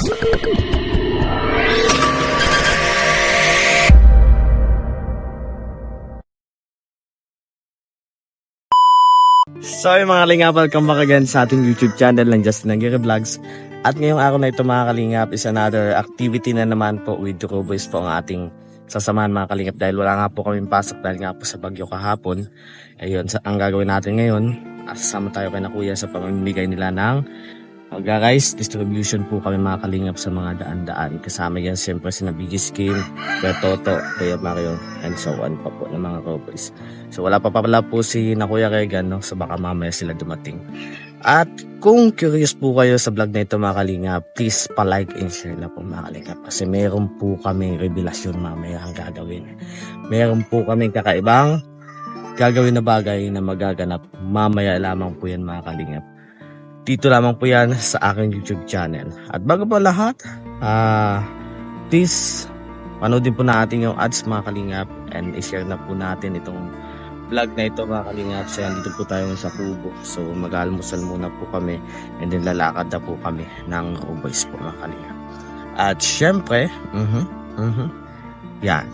So yung mga kalingap, welcome back again sa ating YouTube channel ng Justin Aguirre Vlogs. At ngayong araw na ito mga kalingap is another activity na naman po with the Cowboys po ang ating sasamahan mga kalingap. Dahil wala nga po kaming pasok dahil nga po sa bagyo kahapon. Ayun, ang gagawin natin ngayon, sasama tayo kay na kuya sa pamimigay nila ng rice distribution po kami mga kalingap sa mga daan-daan. Kasama yan siyempre si Biggie Skin, Kuya Toto, Kuya Mario, and so on pa po ng mga Cowboys. So wala pa pala po si na Kuya Regan, no? So baka mamaya sila dumating. At kung curious po kayo sa vlog na ito mga kalingap, please pa-like and share na po mga kalingap. Kasi meron po kami revelasyon mamaya ang gagawin. Meron po kami kakaibang gagawin na bagay na magaganap. Mamaya lamang po yan mga kalingap. Dito lamang po yan sa aking YouTube channel. At bago po lahat, please panoodin po natin yung ads mga kalingap and i-share na po natin itong vlog na ito mga kalingap. So dito po tayo sa Kubo. So mag-almusal muna po kami and then lalakad na po kami ng Cowboys po mga kalingap. At syempre, yan.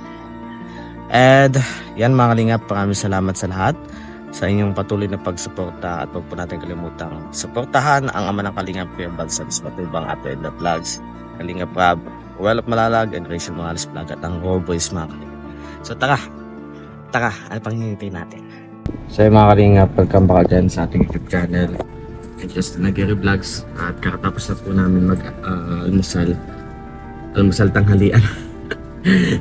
And yan mga kalingap, maraming salamat sa lahat sa inyong patuloy na pagsuporta at huwag po natin kalimutang suportahan ang ama ng Kalingap Kuya Balsams Matubang at Edna Vlogs, Kalingap Rab, Well of Malalag, and Rachel Morales Vlog at ang Cowboys mga kalingap. So tara, ano pang hinihintay natin? So yung mga kalingap, welcome back again sa ating YouTube channel and Justin Aguirre Vlogs. At kakatapos na po namin almusal tanghalian.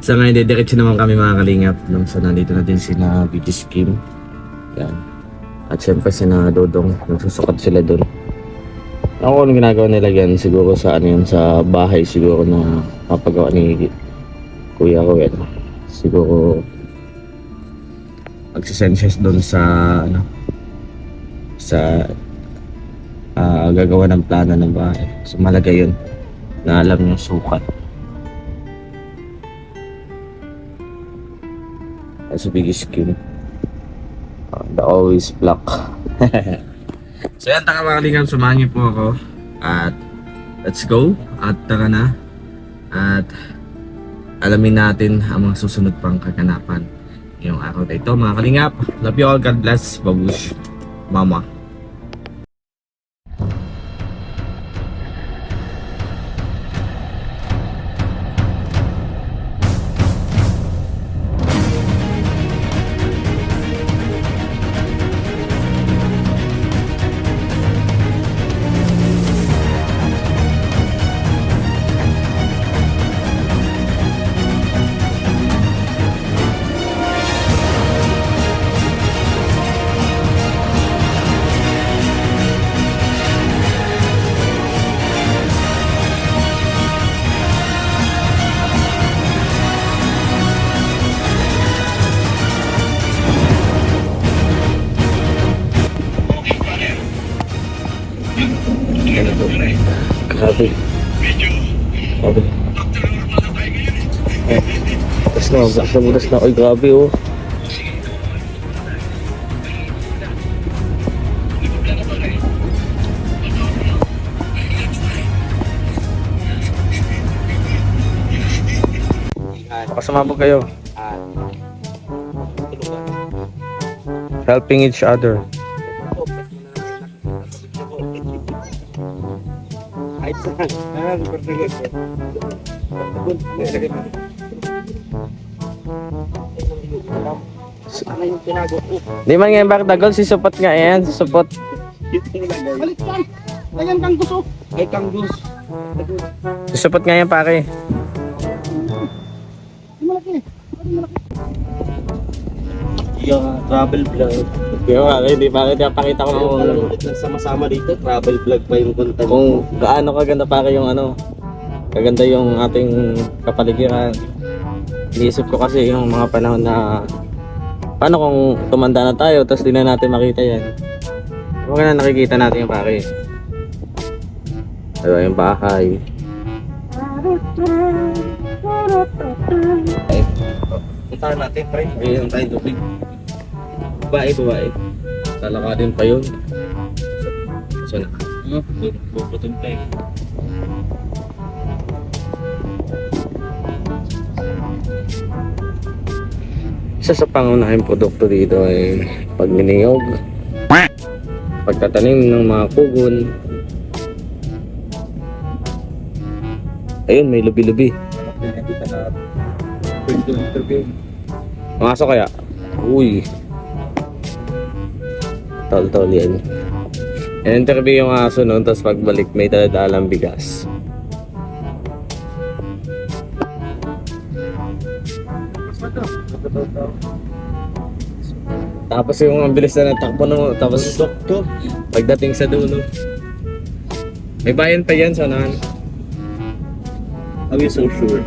So ngayon, diretso naman kami mga kalingap. So nandito na din si na Biggie Skin. Yan. At syempre sina Dodong, nagsusukat sila doon. Ako kung ginagawa nila yan, siguro sa sa bahay siguro na papagawa ni Kuya ko yan. Siguro magsisensyas doon sa gagawa ng plano ng bahay. So malaga yun na alam yung sukat. At sa Biggie Skin, the always black. So yan, taka mga kalingap, samahan niyo po ako at let's go at tara na at alamin natin ang mga susunod pang kaganapan ngayong araw na ito mga kalingap. Love you all, God bless, babush, mama. Grabe. Butas na. Oy, grabe oh. Pakasama kayo. Helping each other. Di man nga bakit dagol si supot nga yan, si supot. Balik yan. Ayan kang gusto. Ay kang gus. Si supot nga yan pare. Malaki. Yung travel vlog. Kaya pare, di bakit pakita ko Kung sama-sama dito, travel vlog pa yung content. kung gaano kaganda pare yung kaganda yung ating kapaligiran. Iniisip ko kasi yung mga panahon na paano kung tumanda na tayo tapos di na natin makita yan. Huwag na nakikita natin yung pare. Diba yung bahay. Puntahan natin, pre. Ayun tayo tubig. Babae. Lalakadin pa yun. So na. Puputol pa eh. Isa sa pangunahing produkto dito ay pagniniyog, pagtatanim ng mga kugon. Ayun, may lubi-lubi. Pinakita na pwede yung interview. Pumasok kaya? Uy. Tol-tol yan. In-interview yung aso noon, tapos pagbalik may daladalang bigas. Tapos yung ang bilis na natakbo no, tapos pagdating sa dulo. May bayan pa yan, sanahan. Are we so sure?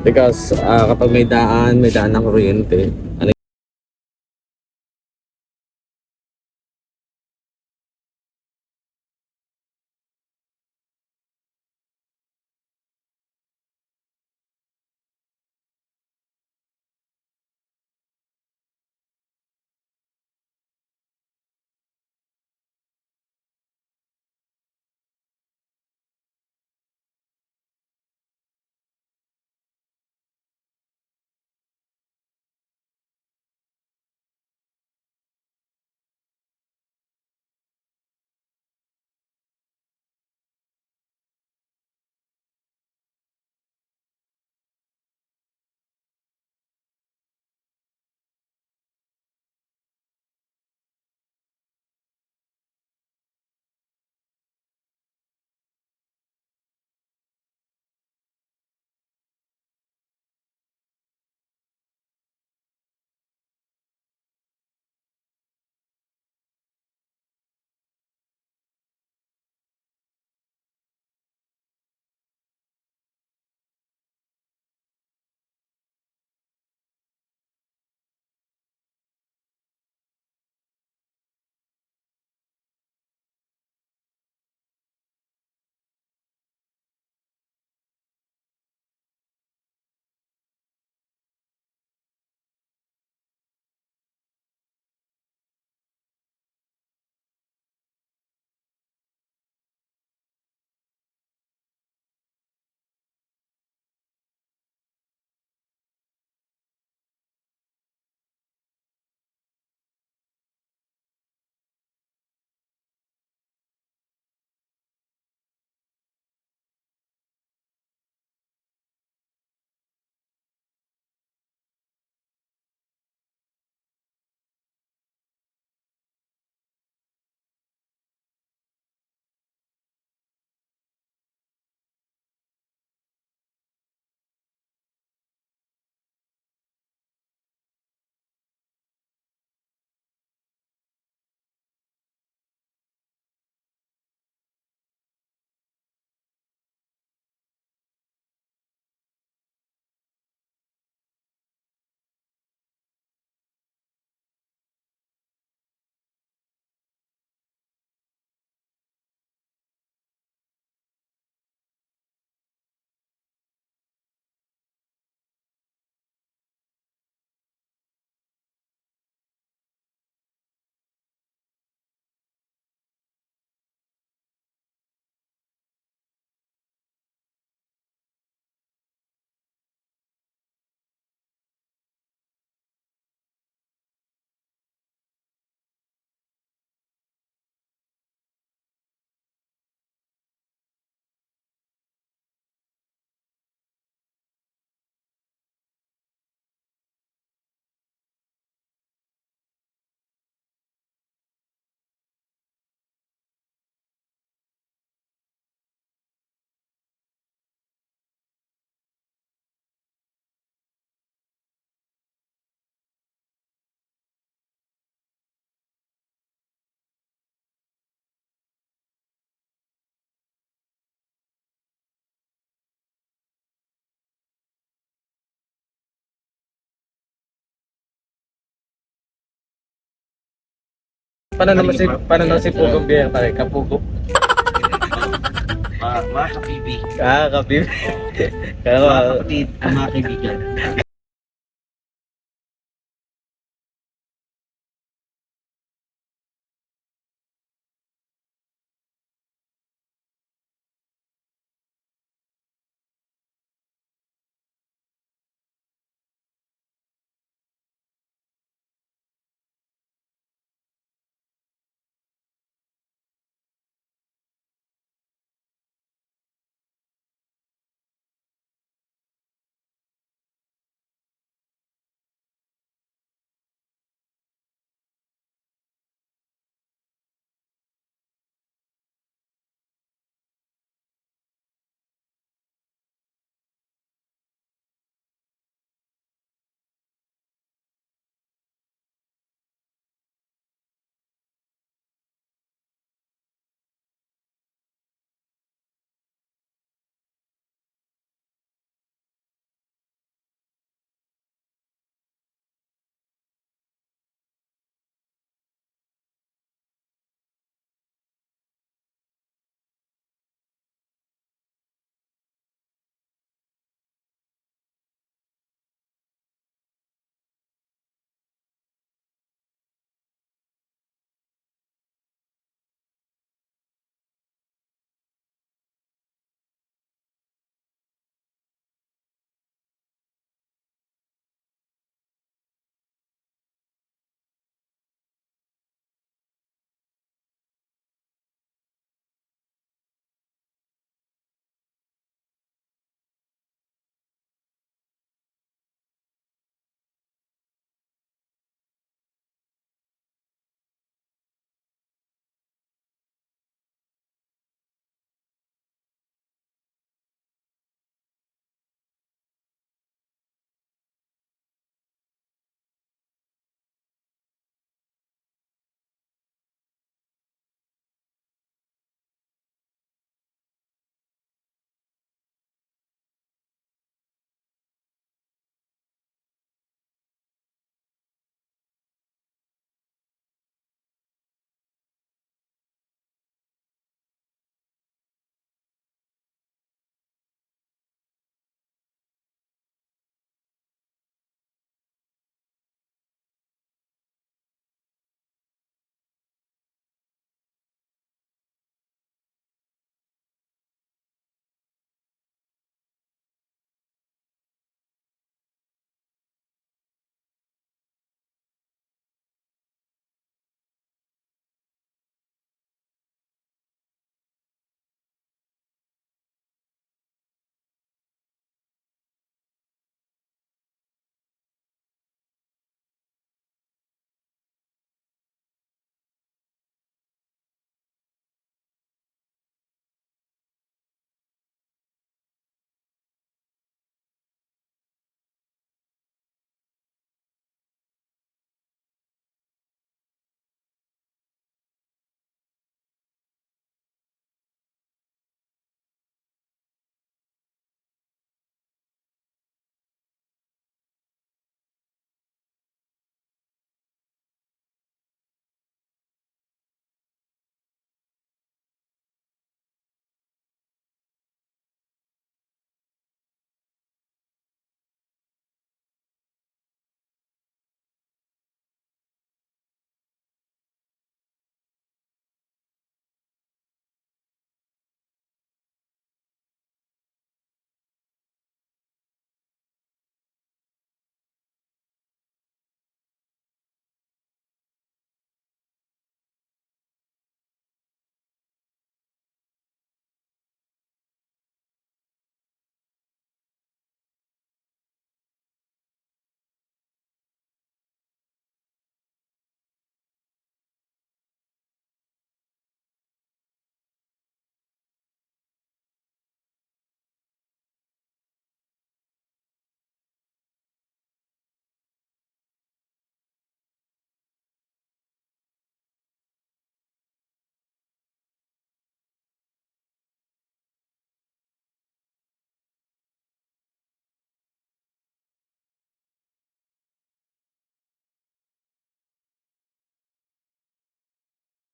Because kapag may daan ng kuryente. Ano paano naman si Pugong Bear pare? Kapugo. Mga kapibi. Kapib. Kaya Mga kapatid, mga kaibigan.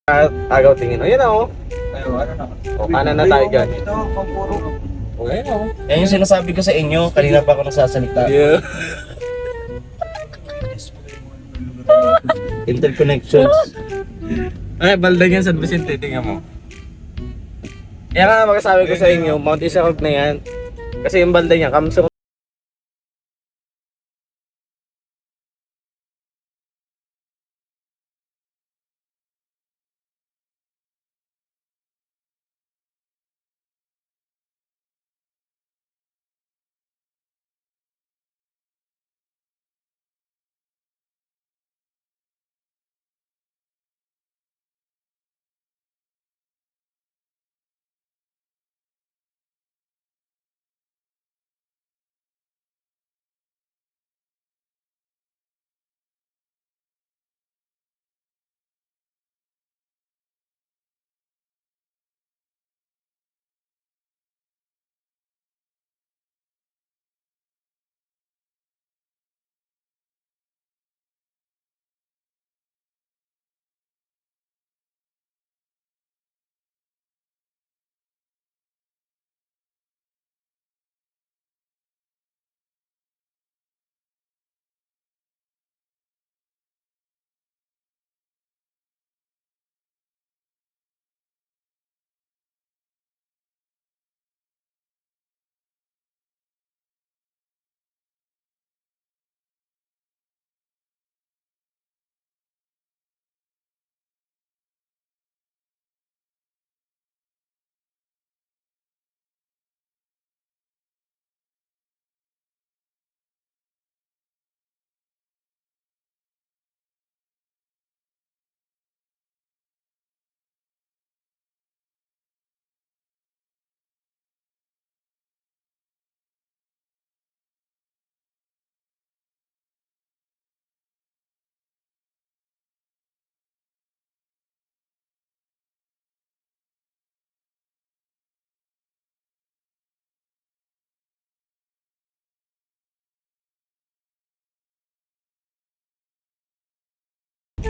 At agaw tingin. Ayun na oh. O, kanan na tayo dyan. Ito, pampuro. Okay na oh. Yan yung sinasabi ko sa inyo, kanina pa ako nagsasalita. Yeah. Interconnections. Ay, balda yan San Vicente, tingnan mo. Kaya nga magsasabi ko sa inyo, Mount Isarog na yan. Kasi yung balda niya, Kamsong.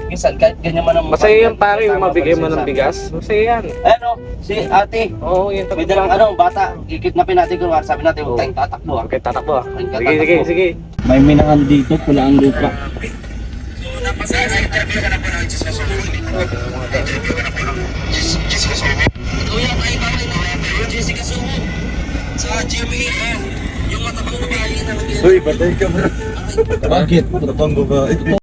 Minsan, kahit ganyan man ang Masaya yan pare, yung mabigay mo ng bigas. Masaya yan. Ano, si ate, Oo, yun. may dalang bata, ikidnapin natin kung sabi natin, huwag tayong tatakbo. Okay, tatakbo ah. Huwag Sige, sige, sige. May minahan dito, pula ang lupa. Uy, batay ka bro. Bakit? Matapang babae.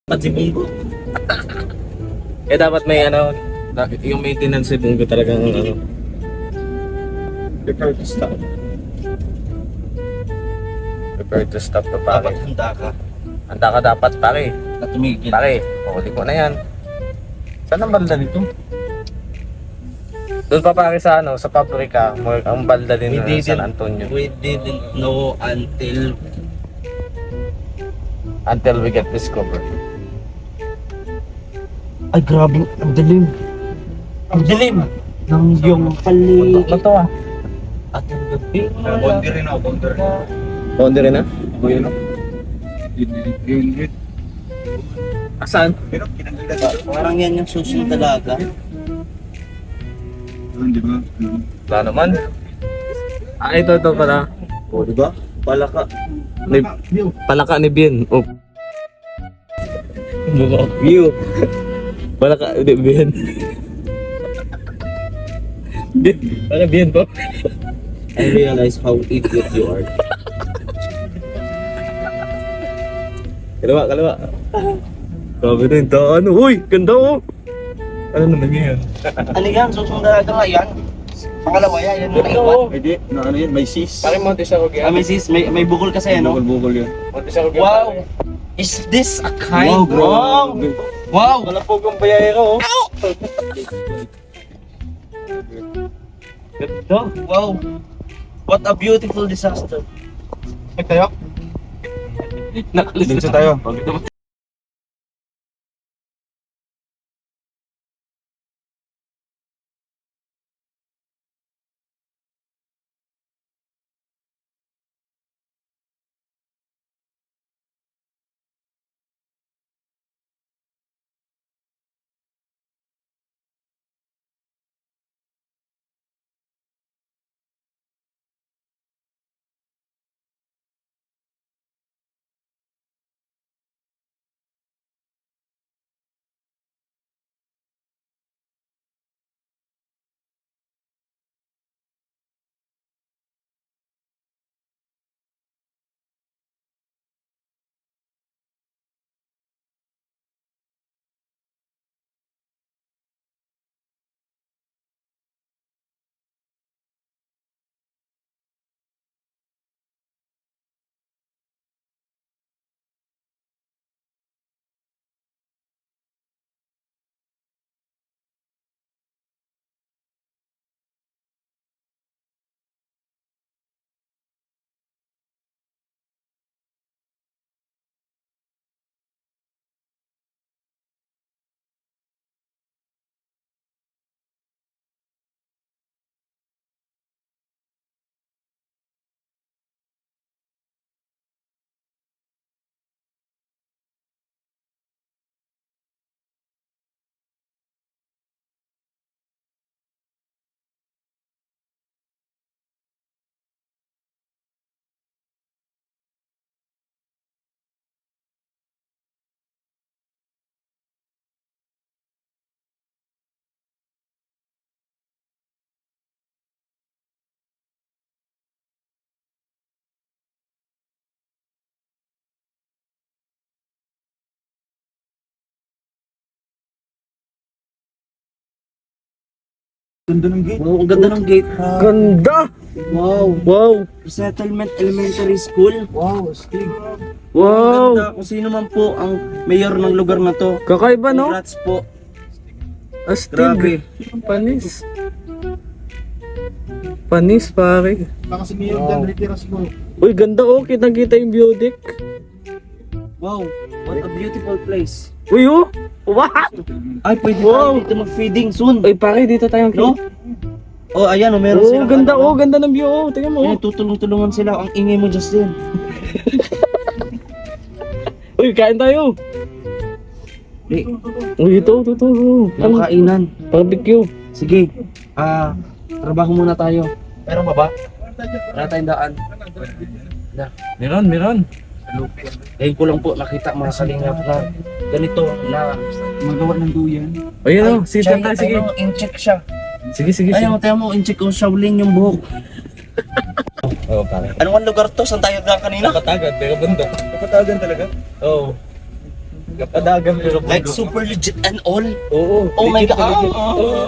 At si Bungo. Eh dapat may ano, yung maintenance ni Bungo talagang ano. Prepare to stop. Prepare to stop to pare. Dapat handa ka Handa ka dapat pare. na tumigil. Pare, huli ko na yan. Saan ang balda nito? Doon pa pare sa ano, sa pabrika, ang balda din We ng San didn't- Antonio. We didn't know Until we get discovered. Ay, grabe, ang dilim. Ang dilim ng iyong Ano paligid. to ah? At ang gabi Boundary na, boundary. Boundary na? Asan? Pero kinaganda Parang yan yung susong dalaga. di ba? Wala naman. Ah, ito pala. O, di ba? Palaka. Ni, palaka ni Bien. Oh. View. Palaka ni Bien. Bien. Palaka Bien po. I realize how idiot you are. Kalawa, kalawa. Grabe na yung daan. Uy, ganda oh. Ano naman yan? Ano yan? Susong dalaga nga yan? Pangalawa yan yung naiwan. Hindi, na ano yun, may sis. Pare Monte Sarog Ah, may sis, may bukol kasi ano. Bukol yun. Monte Sarog Wow! Is this a kind? Wow, Wow! Wow! Wala po kong bayayero. Ganda. Wow! What a beautiful disaster. Tayo? Nakalis Dito tayo. Ganda ng gate. Wow, ang ganda ng gate. Ganda! Wow! Wow! Settlement Elementary School. Wow, stig. Wow! Ganda. Kung sino man po ang mayor ng lugar na to. Kakaiba no? Congrats po. Astig. Grabe. Panis. Panis pare. Baka si Mayor Dan retira siguro. Uy, ganda oh. Kitang-kita yung view deck. Wow, what a beautiful place. Uy oh! What? Ay, pwede Wow. tayo dito mag-feeding soon. Uy pare, dito tayo. No? Oh, ayan, oh, meron Oh, silang ganda ano, oh. Ganda ng view oh. Tingnan mo. Ayan, tutulong-tulungan sila. Ang ingay mo, Justin. Uy, kain tayo. Eh, Uy, ito. yung kainan. Barbecue. Sige, trabaho muna tayo. Meron ba ba? Wala tayong daan. Meron. Ngayon ko lang po nakita mga kalingap na ganito na Magawa ng duyan. Ayun oh. Sit-down tayo. Sige. Ano, in-check siya. Sige. Ayaw, tayo mo, in-check ko Shaolin yung buhok. Oh, pare. Anong lugar to? Saan tayo gaan kanina? Kapatagan, pero bundok. Kapatagan talaga? Oo. Kapatagan, pero bundok. Like super legit and all? Oo. Oh my legit na legit. God! Oo.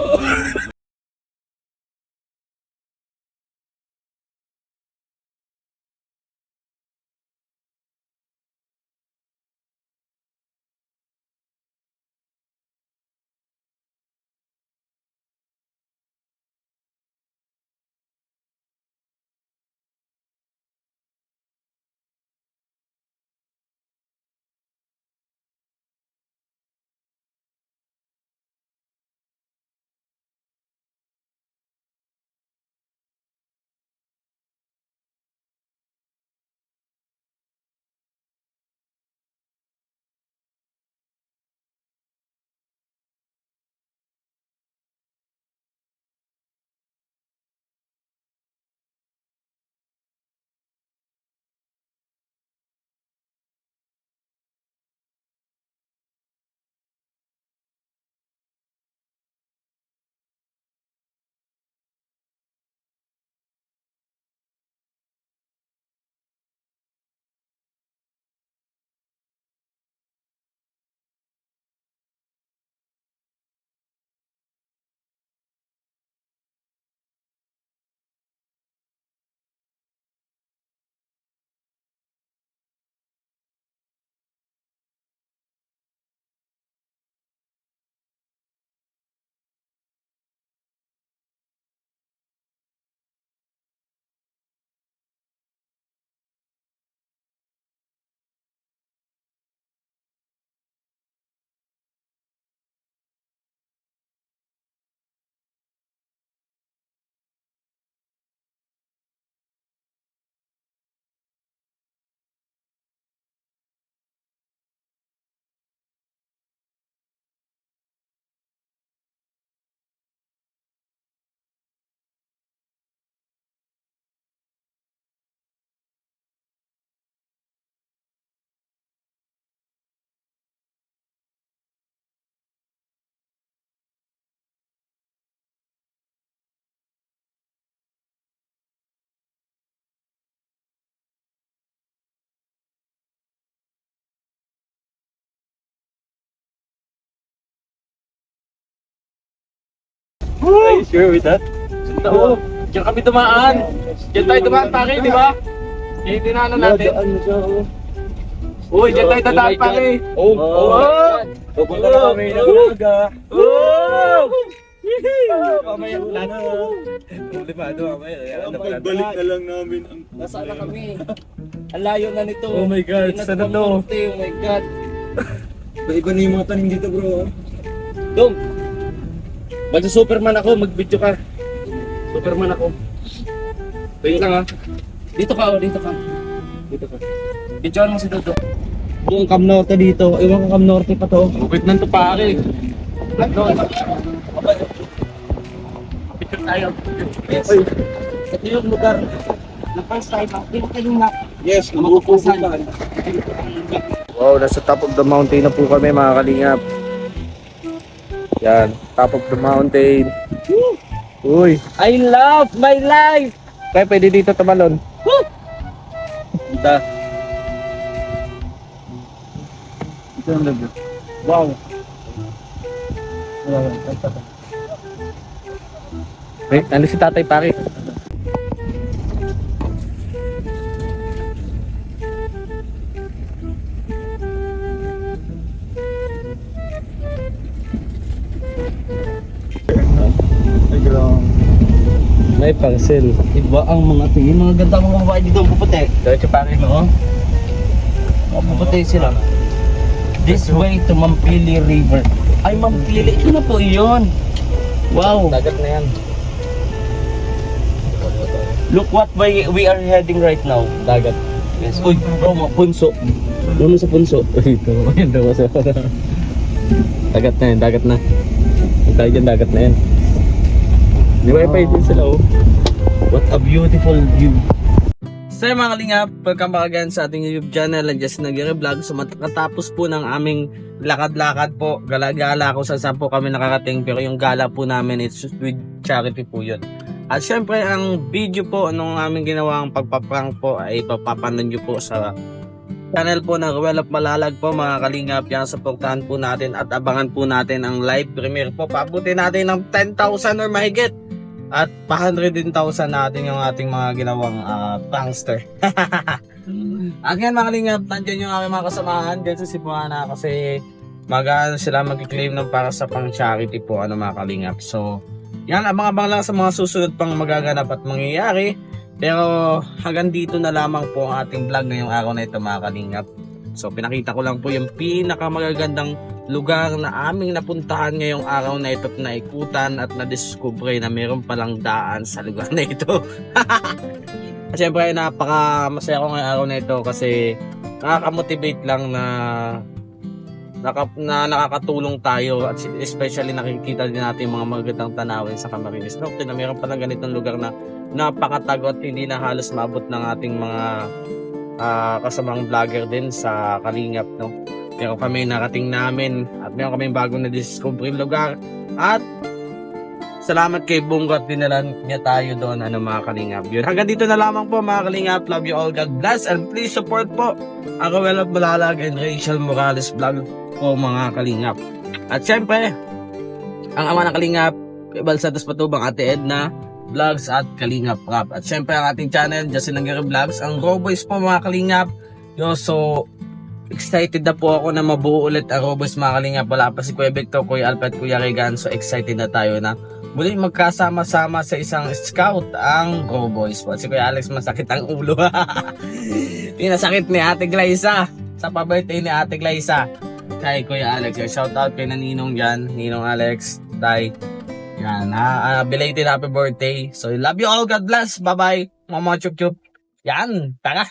Are you sure with that? Oo. Diyan kami dumaan. Diyan tayo dumaan, pare, di ba? Yung tinaanan natin. Uy, diyan tayo dadaan, pare. Pupunta na kami ng Naga. Mamaya plano. Problemado mamaya. Balik na lang namin ang... Nasaan na kami? Ang layo na nito. Oh my God, Inat sana ng to? norte, oh my God. Iba na yung mga tanim dito bro. Dong, Superman ako, mag-video ka. Superman ako. Wait lang ha. Dito ka, dito ka. Dito ka. Videoan mo si Dodo. Yung Cam Norte dito. Iwan ko Cam Norte pa to. Bukit ng tupake. Picture tayo. Yes. Ito yung lugar na first time. Hindi kayo na. Yes, mapupusan. Wow, nasa top of the mountain na po kami mga kalingap. Yan, top of the mountain. Uy, I love my life! kaya pwede dito tumalon. Ito. Ito yung lugar. Wow. Wait, ano si Tatay Pari? May pangsel. Iba ang mga tingin. Mga ganda mga babae dito ang puputi. Diretso Pari, no? Mga puputi sila. This way to Mampili River. Ay, Mampili. Ito na po yun. Wow. Dagat na yan. Look what way we are heading right now. Dagat. Yes. Uy, bro, mga punso. Doon sa punso. Uy, ito. Ayun daw sa dagat na yan, dagat na. Yung tayo dyan, dagat na yan. Di ba pa din sila, oh. What a beautiful view. So yung mga kalingap, welcome back again sa ating YouTube channel and just nag-vlog. So matapos po ng aming lakad-lakad po, gala-gala kung saan po kami nakarating, pero yung gala po namin it's with charity po yun. At syempre ang video po nung aming ginawang pagpaprank po ay papapanood nyo po sa channel po ng Ruel of Malalag po mga kalingap. Yan, supportahan po natin at abangan po natin ang live premiere po. Pabuti natin ng 10,000 or mahigit. At pa-100,000 natin yung ating mga ginawang prankster. At yan mga kalingap, nandiyan yung aking mga kasamahan dyan sa Cebuana kasi sila mag-claim ng para sa pang-charity po mga kalingap. So, yan, abang-abang lang sa mga susunod pang magaganap at mangyayari. Pero hanggang dito na lamang po ang ating vlog ngayong araw na ito mga kalingap. So, pinakita ko lang po yung pinakamagagandang lugar na aming napuntahan ngayong araw na ito at naikutan at nadiskubre na meron palang daan sa lugar na ito. Siyempre napaka-masaya ko ngayong araw na ito kasi nakaka-motivate lang na nakakatulong tayo at especially nakikita din natin yung mga magagandang tanawin sa Camarines Norte na meron palang ganitong lugar na napakatago at hindi na halos maabot ng ating mga kasamang vlogger din sa Kalingap, no? Pero kami narating namin at meron kaming bagong na-discover lugar at salamat kay Bungo at dinalan niya tayo doon mga Kalingap. Yun. Hanggang dito na lamang po mga Kalingap. Love you all. God bless and please support po ang Ruel of Malalag and Rachel Morales vlog po mga Kalingap. At syempre ang ama ng Kalingap, Ibal Santos Patubang, Ate Edna Vlogs at Kalingap Rap. At syempre ang ating channel, Justin Nangyari Vlogs, ang Raw Boys po mga Kalingap. Yo, so excited na po ako na mabuo ulit ang Raw Boys mga Kalingap. Wala pa si Kuya Victor, Kuya Alfred, Kuya Regan. So excited na tayo na muli magkasama-sama sa isang scout ang Raw Boys po. Si Kuya Alex masakit ang ulo. Pinasakit ni Ate Glyza sa pa-birthday ni Ate Glyza kay Kuya Alex. Shout out kay Ninong dyan, Ninong Alex, Day. Yan, belated happy birthday. So, love you all. God bless. Bye-bye. Mama chup chup. Yan, tara.